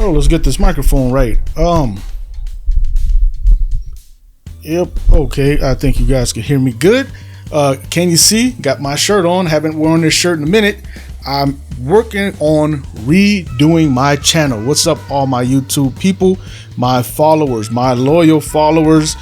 Oh, let's get this microphone right. Yep, okay, I think you guys can hear me good. Can you see? Got my shirt on. Haven't worn this shirt in a minute. I'm working on redoing my channel. What's up, all my YouTube people, my followers, my loyal followers?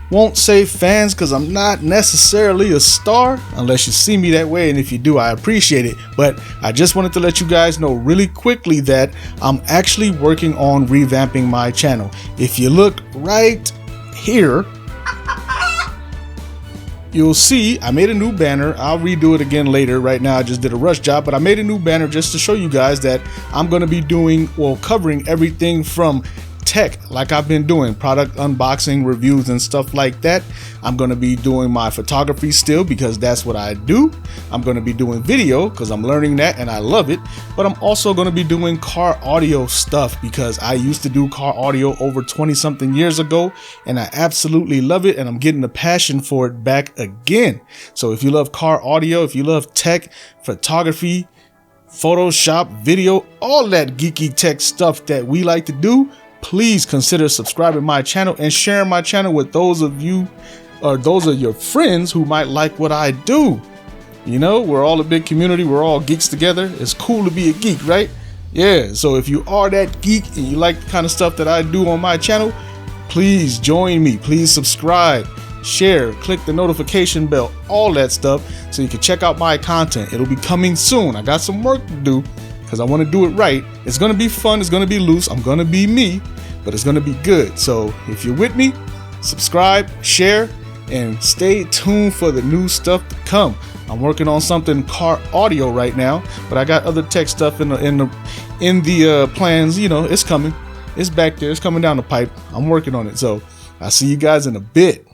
Won't say fans because I'm not necessarily a star unless you see me that way, and if you do, I appreciate it. But I just wanted to let you guys know really quickly that I'm actually working on revamping my channel. If you look right here, you'll see I made a new banner. I'll redo it again later. Right now I just did a rush job, but I made a new banner just to show you guys that I'm going to be doing, well, covering everything from tech, like I've been doing, product unboxing, reviews and stuff like that. I'm going to be doing my photography still because that's what I do. I'm going to be doing video because I'm learning that and I love it, but I'm also going to be doing car audio stuff because I used to do car audio over 20 something years ago and I absolutely love it, and I'm getting a passion for it back again. So if you love car audio, if you love tech, photography, Photoshop, video, all that geeky tech stuff that we like to do, please consider subscribing my channel and sharing my channel with those of you, or those of your friends who might like what I do. You know, we're all a big community. We're all geeks together. It's cool to be a geek, right? Yeah. So if you are that geek and you like the kind of stuff that I do on my channel, please join me. Please subscribe, share, click the notification bell, all that stuff, so you can check out my content. It'll be coming soon. I got some work to do because I want to do it right. It's going to be fun. It's going to be loose. I'm going to be me, but it's going to be good. So if you're with me, subscribe, share, and stay tuned for the new stuff to come. I'm working on something car audio right now, but I got other tech stuff in the plans. You know, it's coming. It's back there. It's coming down the pipe. I'm working on it. So I'll see you guys in a bit.